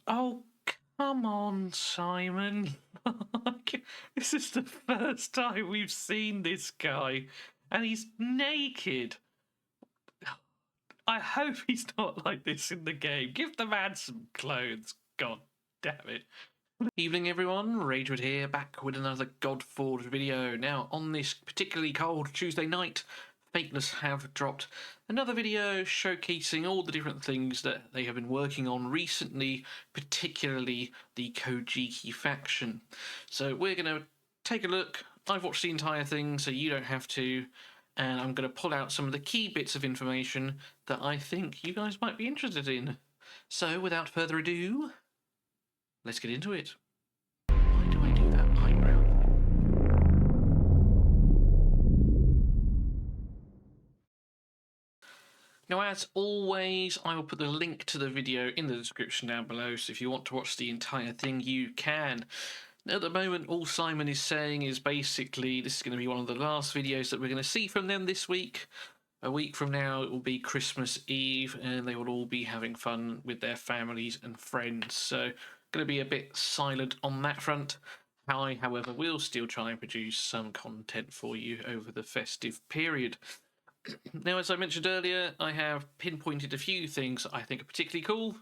Oh, come on, Simon. This is the first time we've seen this guy, and he's naked. I hope he's not like this in the game. Give the man some clothes. God damn it. Evening, everyone. Ragewood here, back with another Godforge video. Now, on this particularly cold Tuesday night, Fakeness have dropped another video showcasing all the different things that they have been working on recently, particularly the Kojiki faction. So we're going to take a look. I've watched the entire thing, so you don't have to. And I'm going to pull out some of the key bits of information that I think you guys might be interested in. So, without further ado, let's get into it. Why do I do that eyebrow? Now, as always, I will put the link to the video in the description down below, so if you want to watch the entire thing, you can. At the moment, all Simon is saying is basically this is going to be one of the last videos that we're going to see from them this week. A week from now, it will be Christmas Eve, and they will all be having fun with their families and friends. So, going to be a bit silent on that front. I, however, will still try and produce some content for you over the festive period. Now, as I mentioned earlier, I have pinpointed a few things I think are particularly cool,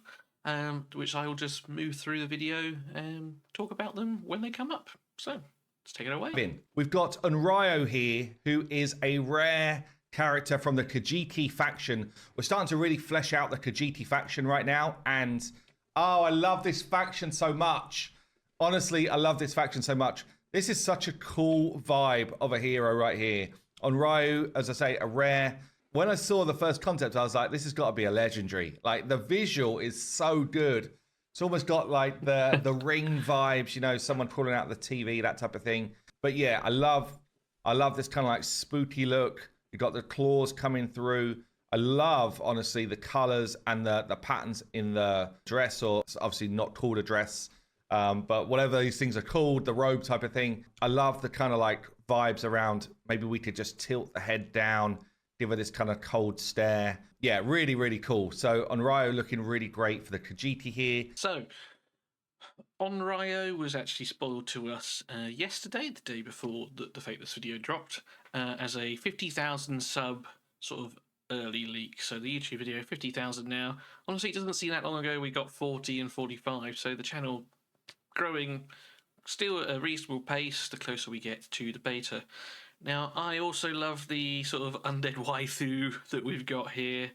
which I will just move through the video and talk about them when they come up. So, let's take it away. We've got Onryo here, who is a rare character from the Kojiki faction. We're starting to really flesh out the Kojiki faction right now, and oh, I love this faction so much. Honestly, I love this faction so much. This is such a cool vibe of a hero right here. Onryo, as I say, a rare. When I saw the first concept, I was like, this has got to be a legendary. Like, the visual is so good. It's almost got like the ring vibes, you know, someone pulling out the TV, that type of thing. But yeah, I love this kind of like spooky look. You got the claws coming through. I love, honestly, the colors and the patterns in the dress, or it's obviously not called a dress, but whatever these things are called, the robe type of thing. I love the kind of like vibes around. Maybe we could just tilt the head down, give her this kind of cold stare. Yeah, really, really cool. So Onryo looking really great for the Kojiki here. So, Onryo was actually spoiled to us yesterday, the day before the Fateless video dropped, as a 50,000 sub sort of early leak. So the YouTube video, 50,000 now. Honestly, it doesn't seem that long ago we got 40 and 45, so the channel growing still at a reasonable pace the closer we get to the beta. Now, I also love the sort of undead waifu that we've got here.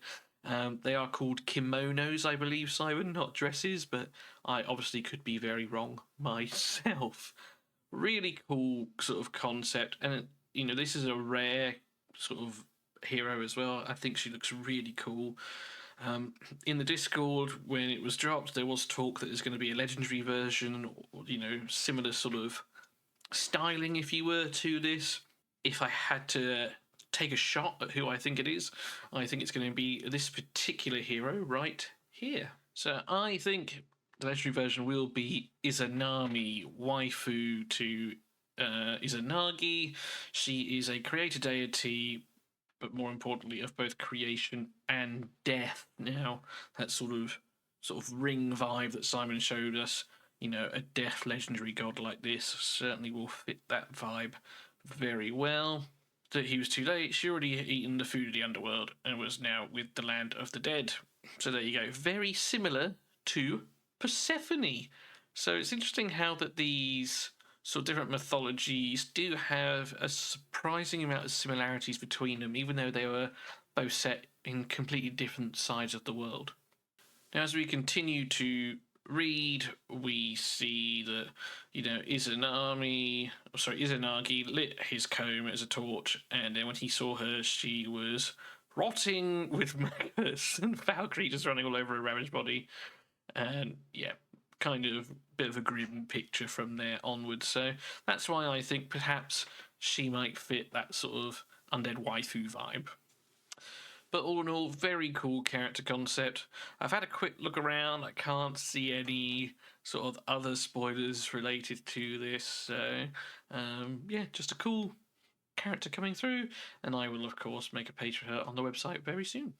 They are called kimonos, I believe, Simon, not dresses, but I obviously could be very wrong myself. Really cool sort of concept, and you know, this is a rare sort of hero as well. I think she looks really cool. In the Discord, when it was dropped, there was talk that there's going to be a legendary version, or, you know, similar sort of styling, if you were, to this. If I had to take a shot at who I think it is, I think it's going to be this particular hero right here. So I think the legendary version will be Izanami, waifu to Izanagi. She is a creator deity, but more importantly, of both creation and death. Now, that sort of ring vibe that Simon showed us, you know, a death legendary god like this certainly will fit that vibe very well. That he was too late, she already had eaten the food of the underworld and was now with the land of the dead. So there you go. Very similar to Persephone. So it's interesting how that these sort of different mythologies do have a surprising amount of similarities between them, even though they were both set in completely different sides of the world. Now, as we continue to read, we see that, you know, Izanagi lit his comb as a torch, and then when he saw her, she was rotting with maggots and foul creatures running all over her ravaged body. And yeah, kind of bit of a grim picture from there onwards. So that's why I think perhaps she might fit that sort of undead waifu vibe. But all in all, very cool character concept. I've had a quick look around. I can't see any sort of other spoilers related to this. So, yeah, just a cool character coming through. And I will, of course, make a page for her on the website very soon.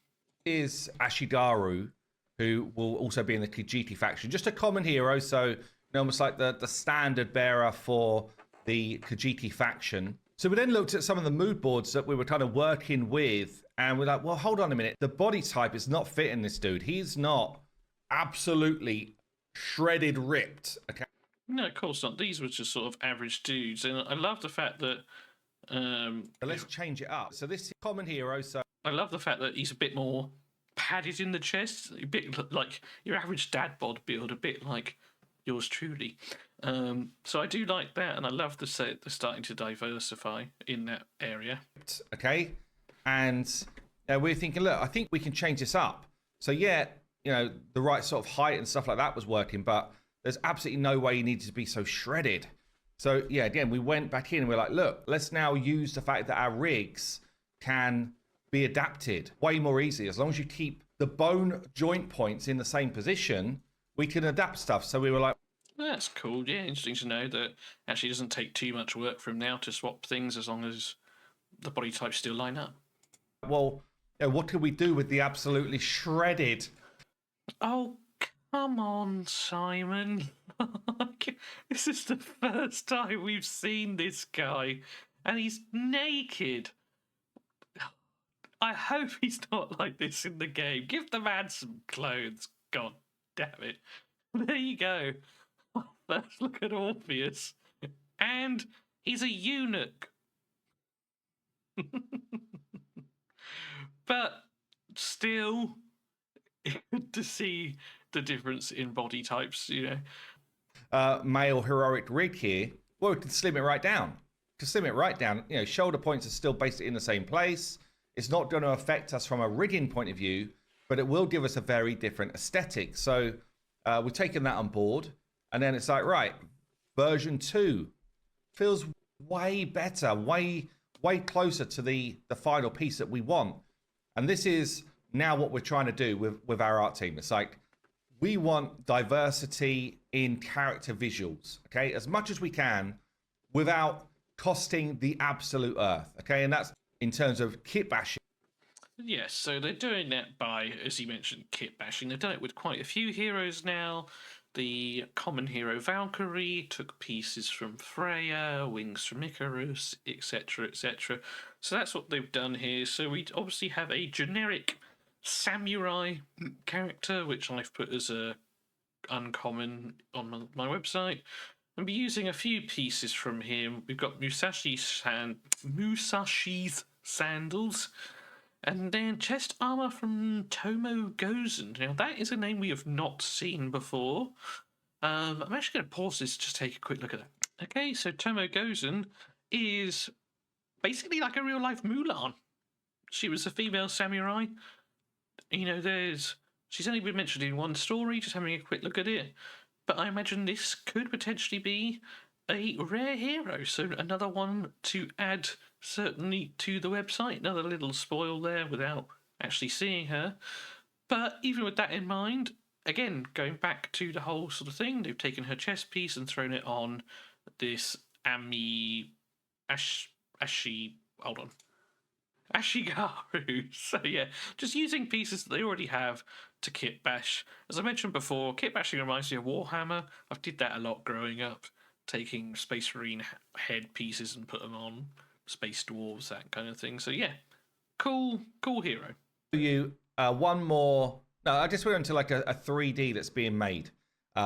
Is Ashigaru, who will also be in the Khajiit faction. Just a common hero, so almost like the standard bearer for the Khajiit faction. So we then looked at some of the mood boards that we were kind of working with, and we're like, well, hold on a minute. The body type is not fitting this dude. He's not absolutely shredded ripped. Okay. No, of course not. These were just sort of average dudes, and I love the fact that. So let's change it up. So this is common hero. So I love the fact that he's a bit more padded in the chest, a bit like your average dad bod build, a bit like yours truly. So I do like that, and I love the set. They're starting to diversify in that area. Okay, and we're thinking, look, I think we can change this up. So yeah, the right sort of height and stuff like that was working, but there's absolutely no way he needed to be so shredded. So yeah, again, we went back in and we're like, look, let's now use the fact that our rigs can be adapted way more easily. As long as you keep the bone joint points in the same position, we can adapt stuff. So we were like, that's cool. Yeah, interesting to know that actually doesn't take too much work from now to swap things as long as the body types still line up. Well, what can we do with the absolutely shredded? Oh, come on, Simon. This is the first time we've seen this guy, and he's naked. I hope he's not like this in the game. Give the man some clothes. God damn it. There you go. First look at Orpheus. And he's a eunuch. But still, good to see the difference in body types, Male heroic rig here. Well, we can slim it right down. Shoulder points are still basically in the same place. It's not going to affect us from a rigging point of view, but it will give us a very different aesthetic. So we've taken that on board, and then it's like, right, version 2 feels way better, way closer to the final piece that we want. And this is now what we're trying to do with our art team. It's like, we want diversity in character visuals, okay, as much as we can without costing the absolute earth, okay? And that's in terms of kit bashing. Yes, so they're doing that by, as you mentioned, kit bashing. They've done it with quite a few heroes now. The common hero Valkyrie took pieces from Freya, wings from Icarus, etc., etc. So that's what they've done here. So we obviously have a generic samurai character, which I've put as a uncommon on my website. I'll be using a few pieces from him. We've got Musashi's sandals, and then chest armor from Tomo Gozen. Now that is a name we have not seen before. I'm actually going to pause this to just take a quick look at that. Okay, so Tomo Gozen is basically like a real life Mulan. She was a female samurai. She's only been mentioned in one story, just having a quick look at it. But I imagine this could potentially be a rare hero, so another one to add certainly to the website. Another little spoil there without actually seeing her. But even with that in mind, again, going back to the whole sort of thing, they've taken her chest piece and thrown it on this Ashigaru. So yeah, just using pieces that they already have to kit bash. As I mentioned before, kit bashing reminds me of Warhammer. I did that a lot growing up, taking Space Marine head pieces and put them on Space Dwarves, that kind of thing. So yeah, cool hero. You one more. No, I just went into like a 3D that's being made,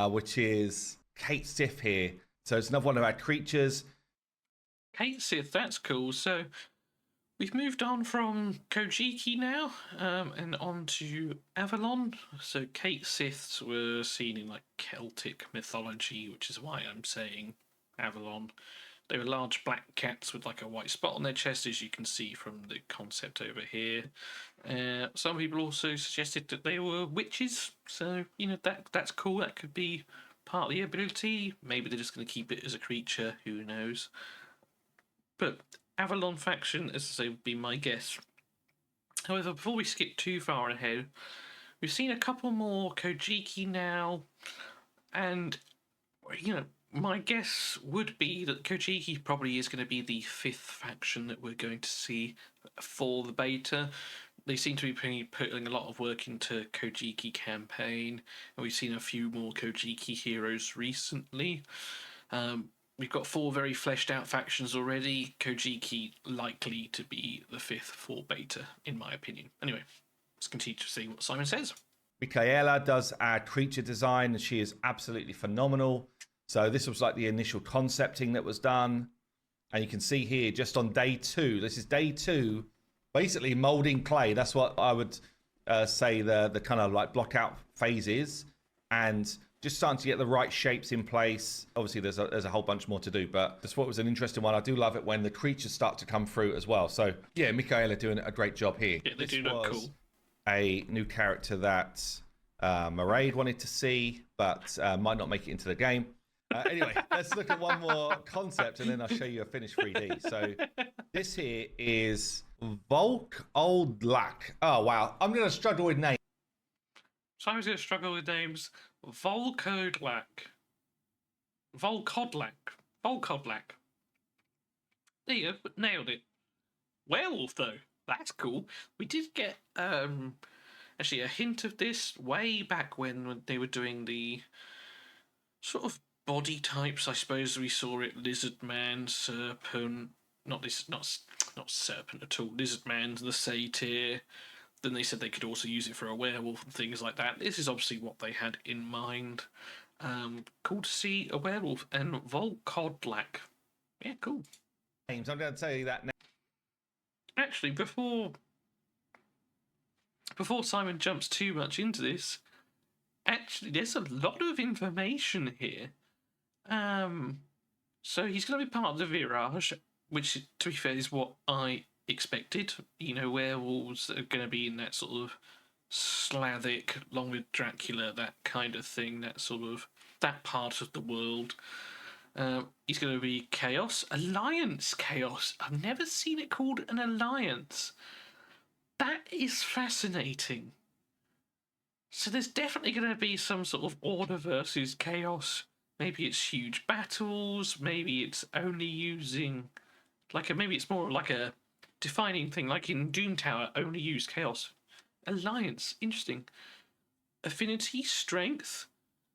which is Kate Sith here. So it's another one of our creatures. Kate Sith, that's cool. So we've moved on from Kojiki now, and on to Avalon. So Kate Siths were seen in like Celtic mythology, which is why I'm saying Avalon. They were large black cats with like a white spot on their chest, as you can see from the concept over here. Some people also suggested that they were witches, so that's cool. That could be part of the ability. Maybe they're just going to keep it as a creature. Who knows? But Avalon faction, as I say, would be my guess. However, before we skip too far ahead, we've seen a couple more Kojiki now, and my guess would be that Kojiki probably is going to be the 5th faction that we're going to see for the beta. they seem to be putting a lot of work into Kojiki campaign, and we've seen a few more Kojiki heroes recently. We've got 4 very fleshed out factions already. Kojiki likely to be the 5th for beta, in my opinion. Anyway, let's continue to see what Simon says. Michaela does our creature design, and she is absolutely phenomenal. So this was like the initial concepting that was done. And you can see here, just on day 2, this is day 2, basically molding clay. That's what I would say the kind of like block out phase is. And just starting to get the right shapes in place. Obviously, there's a whole bunch more to do, but this was an interesting one. I do love it when the creatures start to come through as well. So yeah, Michaela doing a great job here. Yeah, they do look cool. A new character that Maraid wanted to see, but might not make it into the game. Anyway, let's look at one more concept, and then I'll show you a finished 3D. So this here is Volk Old Lack. Oh, wow. I'm going to struggle with names. Simon's going to struggle with names. Volkodlak. Volkodlak. There you go. Nailed it. Werewolf, though. That's cool. We did get actually a hint of this way back when they were doing the sort of body types. I suppose we saw it: lizard man, serpent. Not serpent at all. Lizard man, the satyr. Then they said they could also use it for a werewolf and things like that. This is obviously what they had in mind. Cool to see a werewolf and Volkodlak. Yeah, cool. I'm going to tell you that now. Actually, before Simon jumps too much into this, actually, there's a lot of information here. So he's going to be part of the Virage, which, to be fair, is what I expected. You know, werewolves are going to be in that sort of Slavic, along with Dracula, that kind of thing, that part of the world. He's going to be Chaos. Alliance Chaos. I've never seen it called an alliance. That is fascinating. So there's definitely going to be some sort of order versus chaos. Maybe it's huge battles. Maybe it's only using... maybe it's more like a defining thing, like in Doom Tower, only use chaos. Alliance. Interesting. Affinity, strength.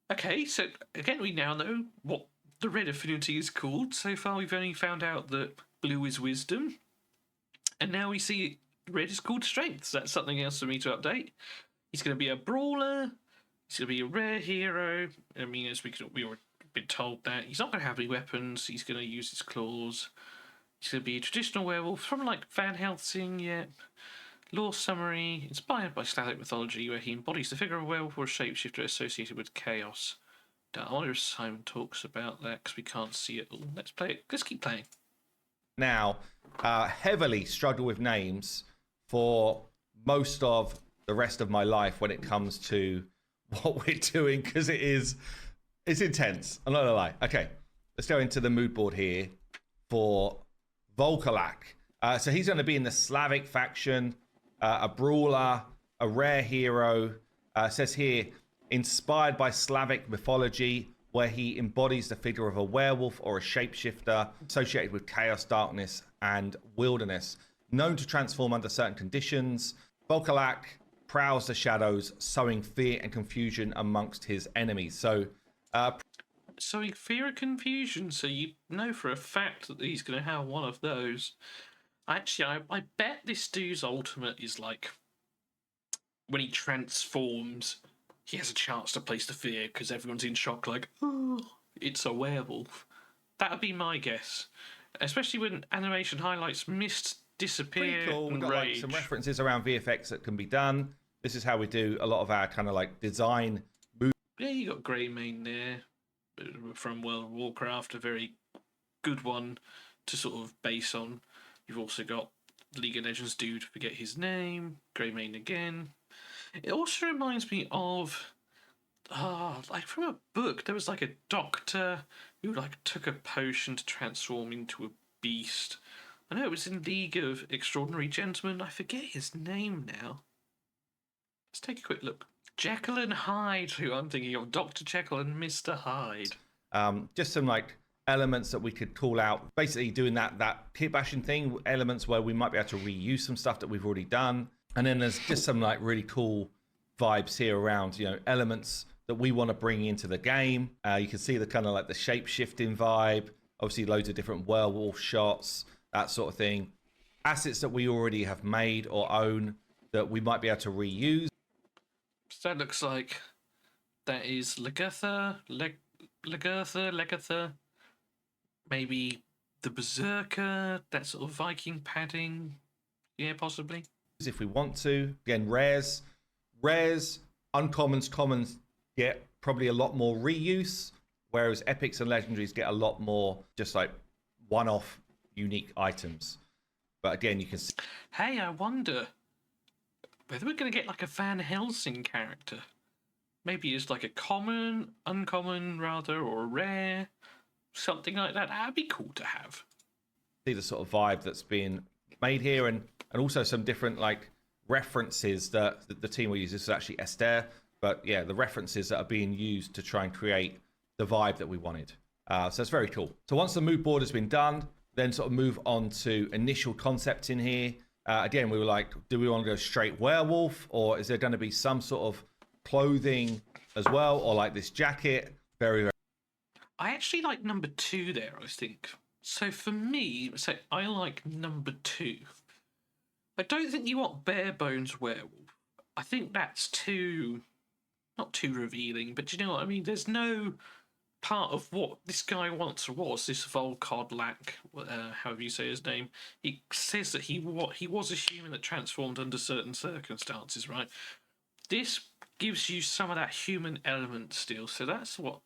Okay, so again, we now know what the red affinity is called. So far, we've only found out that blue is wisdom. And now we see red is called strength. So that's something else for me to update. He's going to be a brawler. He's going to be a rare hero. I mean, as we already been told that. He's not going to have any weapons. He's going to use his claws. He's going to be a traditional werewolf from like Van Helsing, yeah. Lore summary, inspired by Slavic mythology, where he embodies the figure of a werewolf or a shapeshifter associated with chaos. I wonder if Simon talks about that, because we can't see it all. Let's play it. Let's keep playing. Now, heavily struggle with names for most of the rest of my life when it comes to what we're doing, because it's intense. I'm not gonna lie. Okay, let's go into the mood board here for Volkolak. So he's going to be in the Slavic faction, a brawler, a rare hero. Says here, inspired by Slavic mythology, where he embodies the figure of a werewolf or a shapeshifter associated with chaos, darkness, and wilderness. Known to transform under certain conditions, Volkolak prowls the shadows, sowing fear and confusion amongst his enemies. So, sowing fear and confusion, so you know for a fact that he's going to have one of those. Actually, I bet this dude's ultimate is like, when he transforms, he has a chance to place the fear, because everyone's in shock, like, oh, it's a werewolf. That would be my guess. Especially when animation highlights mist, disappear, pretty cool. We've and got rage. like some references around VFX that can be done. This is how we do a lot of our kind of like design. Yeah, you got Greymane there from World of Warcraft, a very good one to sort of base on. You've also got League of Legends dude, forget his name, Greymane again. It also reminds me of, like from a book, there was like a doctor who like took a potion to transform into a beast. I know it was in League of Extraordinary Gentlemen. I forget his name now. Let's take a quick look. Jekyll and Hyde, who I'm thinking of, Dr. Jekyll and Mr. Hyde. Just some like elements that we could call out. Basically doing that kit bashing thing, elements where we might be able to reuse some stuff that we've already done. And then there's just some like really cool vibes here around, you know, elements that we want to bring into the game. You can see the kind of like the shape shifting vibe, obviously loads of different werewolf shots, that sort of thing. Assets that we already have made or own that we might be able to reuse. So that looks like that is Lagertha, maybe the Berserker, that sort of Viking padding. Yeah, possibly. If we want to. Again, rares, uncommons, commons get probably a lot more reuse, whereas epics and legendaries get a lot more just like one-off unique items. But again, you can see. Hey, I wonder whether we're going to get like a Van Helsing character. Maybe it's like a common, uncommon rather, or a rare, something like that. That'd be cool to have. See the sort of vibe that's being made here, and also some different like references that the team will use. This is actually Esther, but yeah, the references that are being used to try and create the vibe that we wanted. So it's very cool. So once the mood board has been done, then sort of move on to initial concepts in here. Again, we were like, do we want to go straight werewolf, or is there going to be some sort of clothing as well, or like this jacket? Very, very. I actually like number 2 there, I think. So for me, I like number 2. I don't think you want bare bones werewolf. I think that's not too revealing, but you know what I mean? There's no part of what this guy once was, this Volkodlak, however you say his name. He says that he was a human that transformed under certain circumstances, right? This gives you some of that human element still, so that's what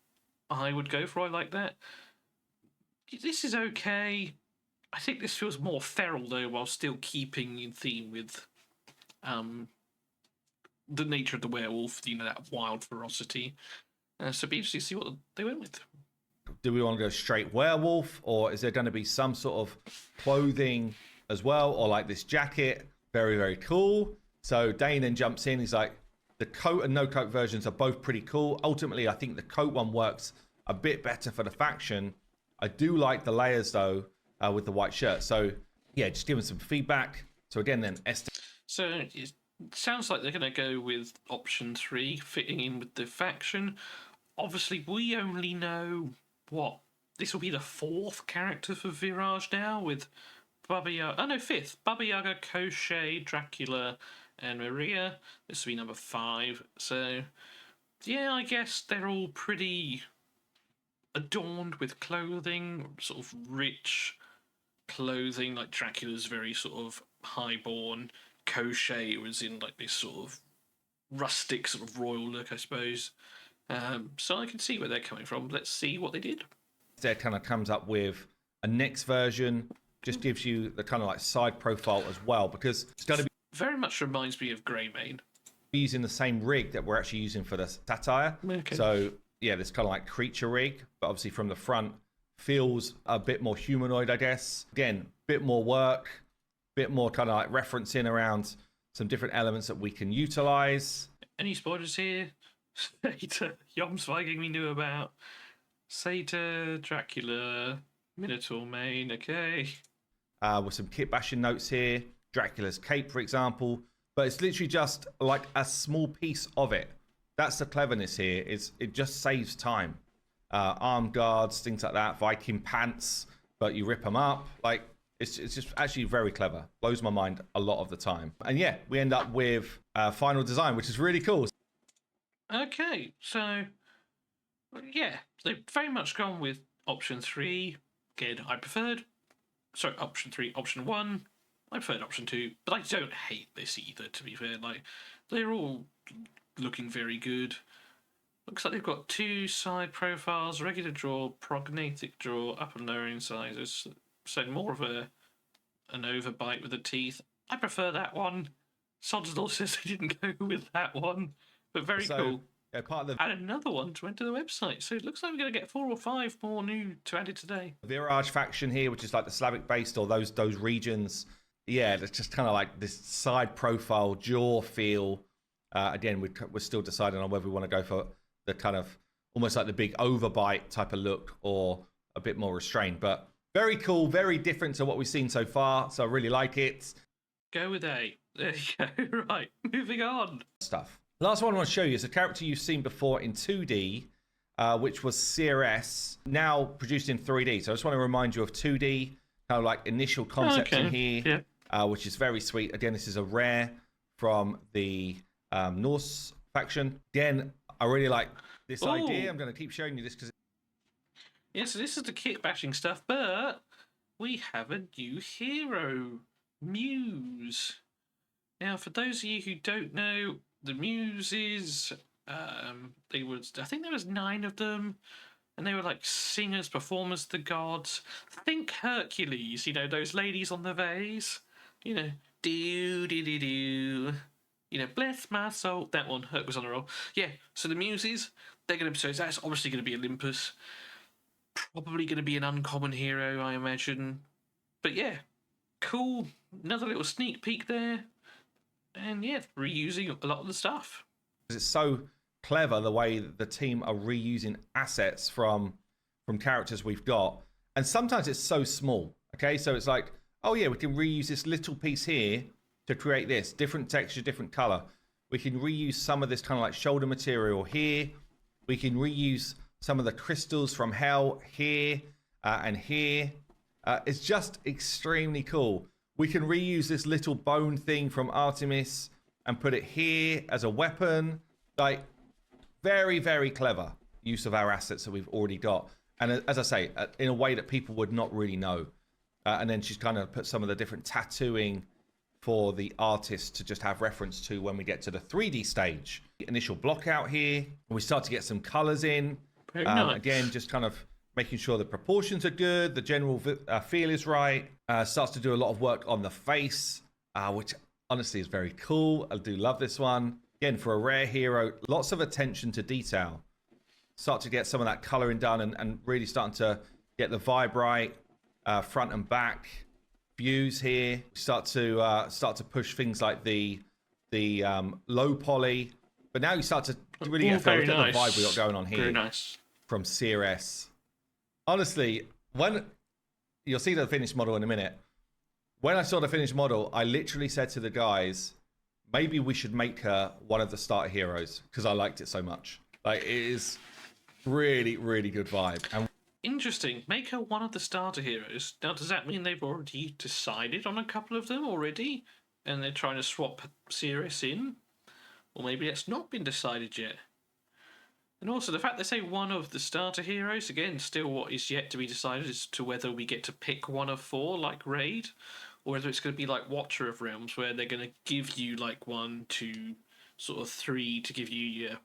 I would go for. I like that. This is okay. I think this feels more feral though, while still keeping in theme with the nature of the werewolf, you know, that wild ferocity. So be interesting to see what they went with. Do we want to go straight werewolf, or is there going to be some sort of clothing as well, or like this jacket? Very, very cool. So Dane then jumps in. He's like, the coat and no coat versions are both pretty cool. Ultimately, I think the coat one works a bit better for the faction. I do like the layers though, with the white shirt. So yeah, just give them some feedback. So again, then Esther. So it sounds like they're going to go with option 3, fitting in with the faction. Obviously, we only know what this will be the 4th character for Virage now, with Baba Yaga. Oh no, 5th. Baba Yaga, Koschei, Dracula, and Maria. This will be number 5. So yeah, I guess they're all pretty adorned with clothing, sort of rich clothing. Like Dracula's very sort of highborn. Koschei was in like this sort of rustic sort of royal look, I suppose. So I can see where they're coming from. Let's see what they did. That kind of comes up with a next version, just gives you the kind of like side profile as well, because it's going to be very much reminds me of Greymane. Using the same rig that we're actually using for the satire. Okay. So yeah, this kind of like creature rig, but obviously from the front feels a bit more humanoid, I guess. Again, bit more work, bit more kind of like referencing around some different elements that we can utilize. Any spoilers here? Satyr, Jomsviking we knew about. Satyr, Dracula, Minotaur Mane, okay. With some kit bashing notes here. Dracula's cape, for example. But it's literally just like a small piece of it. That's the cleverness here. It just saves time. Arm guards, things like that. Viking pants, but you rip them up. Like, it's just actually very clever. Blows my mind a lot of the time. And yeah, we end up with final design, which is really cool. Okay, so yeah, they've very much gone with option 3. Again, I preferred. Sorry, option 3, option 1. I preferred option 2, but I don't hate this either, to be fair. Like, they're all looking very good. Looks like they've got 2 side profiles, regular draw, prognatic draw, up and lower incisors. So more of an overbite with the teeth. I prefer that one. Sodsdall says they didn't go with that one, but very cool. Yeah, part of the and another one to enter the website. So it looks like we're going to get 4 or 5 more new to add it today. Virage faction here, which is like the Slavic based or those regions. Yeah, it's just kind of like this side profile jaw feel. Again, we're still deciding on whether we want to go for the kind of almost like the big overbite type of look or a bit more restrained. But very cool, very different to what we've seen so far. So I really like it. Go with A. There you go. Right, moving on. Stuff. Last one I want to show you is a character you've seen before in 2D, which was CRS, now produced in 3D. So I just want to remind you of 2D, kind of like initial concept in here, which is very sweet. Again, this is a rare from the Norse faction. Again, I really like this idea. I'm going to keep showing you this because... Yeah, so this is the kit bashing stuff, but we have a new hero, Muse. Now, for those of you who don't know, the Muses, I think there was 9 of them, and they were like singers, performers, the gods. Think Hercules, you know, those ladies on the vase, you know, do, you know, bless my soul. That one, Herc was on a roll. Yeah, so the Muses, they're going to be, so that's obviously going to be Olympus. Probably going to be an uncommon hero, I imagine. But yeah, cool. Another little sneak peek there. And yeah, reusing a lot of the stuff. It's so clever the way the team are reusing assets from characters we've got. And sometimes it's so small. Okay, so it's like, oh yeah, we can reuse this little piece here to create this. Different texture, different color. We can reuse some of this kind of like shoulder material here. We can reuse some of the crystals from Hell here and here. It's just extremely cool. We can reuse this little bone thing from Artemis and put it here as a weapon. Like, very, very clever use of our assets that we've already got. And as I say, in a way that people would not really know. And then she's kind of put some of the different tattooing for the artist to just have reference to when we get to the 3D stage. The initial block out here. We start to get some colors in. Nice. Again, just kind of making sure the proportions are good, the general feel is right. Starts to do a lot of work on the face, which honestly is very cool. I do love this one. Again, for a rare hero, lots of attention to detail. Start to get some of that coloring done and really starting to get the vibe right, front and back views here. Start to push things like the low poly. But now you start to really get a feel of the vibe we got going on here. Very nice. From CRS. Honestly, when you'll see the finished model in a minute. When I saw the finished model, I literally said to the guys, maybe we should make her one of the starter heroes because I liked it so much. Like, it is really, really good vibe. And interesting. Make her one of the starter heroes. Now, does that mean they've already decided on a couple of them already? And they're trying to swap CRS in? Or maybe it's not been decided yet. And also, the fact they say one of the starter heroes, again, still what is yet to be decided as to whether we get to pick one of 4, like Raid, or whether it's going to be like Watcher of Realms, where they're going to give you like 1, 2, sort of 3 to give you your,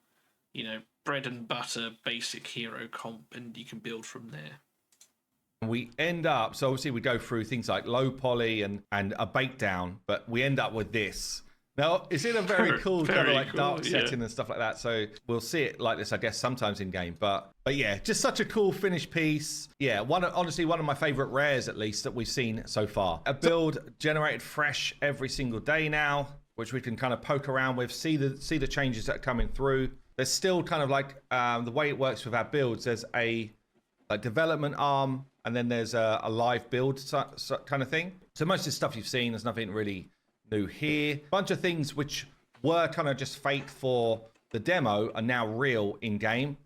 you know, bread and butter basic hero comp, and you can build from there. We end up, so obviously we go through things like low poly and a bake down, but we end up with this. Now, it's in a very cool kind of like cool, dark setting and stuff like that. So we'll see it like this, I guess, sometimes in game. But yeah, just such a cool finished piece. Yeah, honestly, one of my favorite rares, at least, that we've seen so far. A build generated fresh every single day now, which we can kind of poke around with, see the changes that are coming through. There's still kind of like the way it works with our builds. There's a development arm, and then there's a live build kind of thing. So most of the stuff you've seen, there's nothing really new here. A bunch of things which were kind of just fake for the demo are now real in game.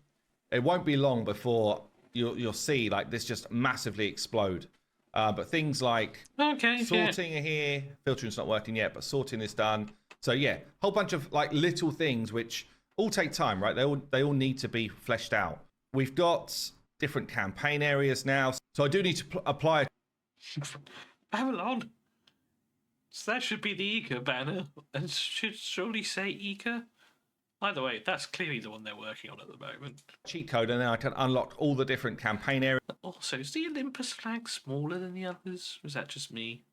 It won't be long before you'll see like this just massively explode. But things like sorting are here. Filtering's not working yet, but sorting is done. So yeah, whole bunch of like little things which all take time, right? They all need to be fleshed out. We've got different campaign areas now, so I do need to apply. Babylon. So that should be the Ika banner, and should surely say Ika. Either way, that's clearly the one they're working on at the moment. Cheat code, and then I can unlock all the different campaign areas. Also, is the Olympus flag smaller than the others? Was that just me?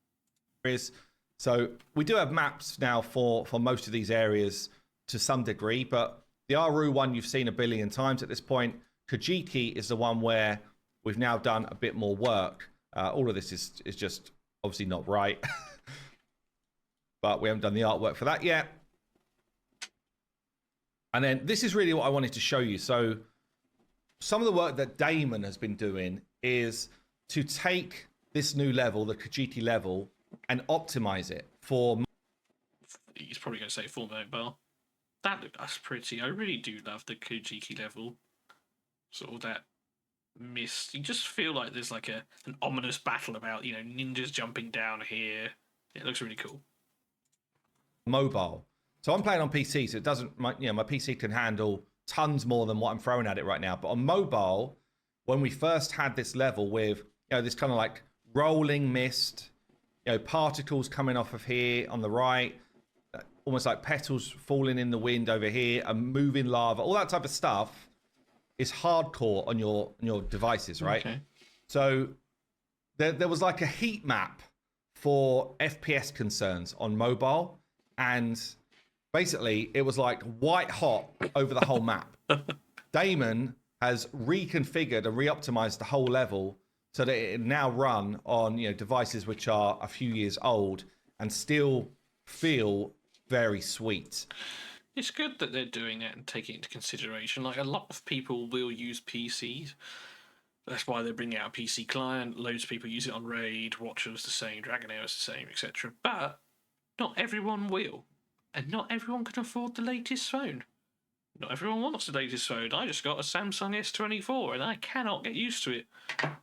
So we do have maps now for most of these areas to some degree, but the Aru one you've seen a billion times at this point. Kajiki is the one where we've now done a bit more work. All of this is just obviously not right. But we haven't done the artwork for that yet. And then this is really what I wanted to show you. So some of the work that Damon has been doing is to take this new level, the Kajiki level, and optimize it for. He's probably going to say full mobile. That's pretty. I really do love the Kojiki level. Sort of that mist. You just feel like there's like an ominous battle about, ninjas jumping down here. It looks really cool. Mobile. So I'm playing on PC, so it doesn't. My PC can handle tons more than what I'm throwing at it right now. But on mobile, when we first had this level with this kind of like rolling mist, particles coming off of here on the right, almost like petals falling in the wind over here, and moving lava, all that type of stuff is hardcore on your devices, right? Okay. So there was like a heat map for FPS concerns on mobile, and basically it was like white hot over the whole map. Damon has reconfigured and re-optimized the whole level so that it now run on devices which are a few years old and still feel very sweet. It's good that they're doing that and taking it into consideration. Like, a lot of people will use PCs. That's why they're bringing out a PC client. Loads of people use it on Raid. Watcher's the same. Dragonair's the same, etc. But not everyone will. And not everyone can afford the latest phone. Not everyone wants the latest phone. I just got a Samsung S24 and I cannot get used to it.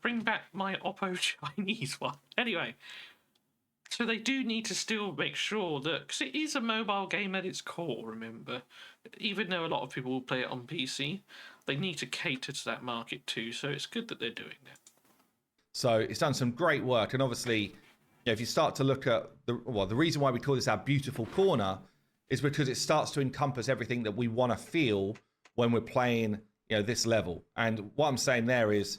Bring back my Oppo Chinese one. Anyway, so they do need to still make sure that, because it is a mobile game at its core, remember, even though a lot of people will play it on PC, they need to cater to that market too. So it's good that they're doing that. So it's done some great work, and obviously, if you start to look at the reason why we call this our beautiful corner is because it starts to encompass everything that we want to feel when we're playing, this level. And what I'm saying there is,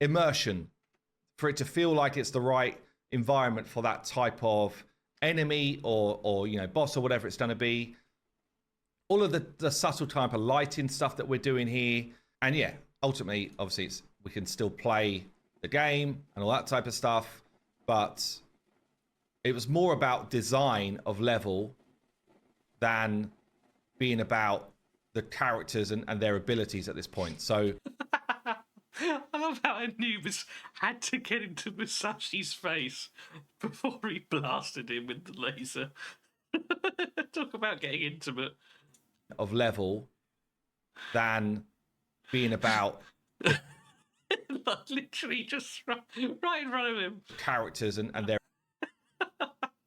immersion, for it to feel like it's the right environment for that type of enemy or boss or whatever it's going to be. All of the subtle type of lighting stuff that we're doing here, and ultimately, obviously, we can still play the game and all that type of stuff, but it was more about design of level than being about the characters and their abilities at this point. So I love how Anubis had to get into Musashi's face before he blasted him with the laser. Talk about getting intimate. Of level than being about Like, literally just right in front of him. Characters and their.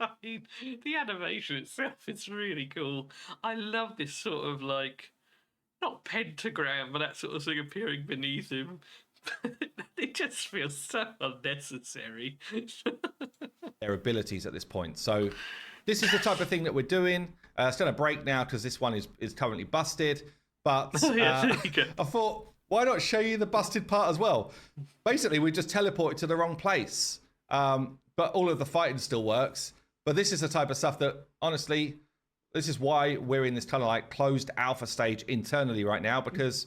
I mean, the animation itself is really cool. I love this sort of like, not pentagram, but that sort of thing appearing beneath him. It just feels so unnecessary. Their abilities at this point. So this is the type of thing that we're doing. It's going to break now because this one is currently busted. But There you go. I thought, why not show you the busted part as well? Basically, we just teleported to the wrong place. But all of the fighting still works. But this is the type of stuff that, honestly, this is why we're in this kind of like closed alpha stage internally right now, because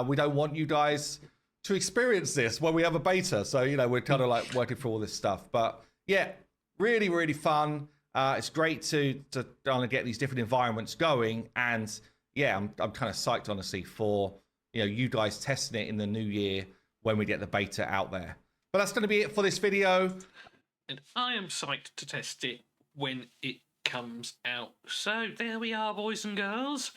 we don't want you guys to experience this when we have a beta. So, we're kind of like working through all this stuff. But yeah, really, really fun. It's great to kind of get these different environments going. And yeah, I'm kind of psyched, honestly, for you guys testing it in the new year when we get the beta out there. But that's going to be it for this video. And I am psyched to test it when it comes out. So there we are, boys and girls.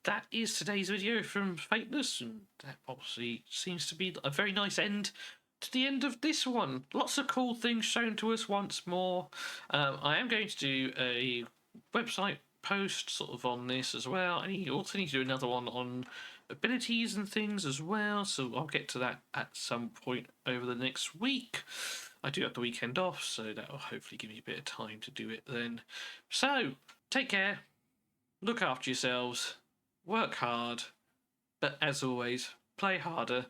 That is today's video from Fateless, and that obviously seems to be a very nice end to the end of this one. Lots of cool things shown to us once more. I am going to do a website post sort of on this as well. I also need to do another one on abilities and things as well, so I'll get to that at some point over the next week. I do have the weekend off, so that will hopefully give me a bit of time to do it then. So, take care, look after yourselves, work hard, but as always, play harder.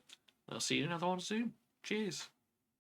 I'll see you in another one soon. Cheers.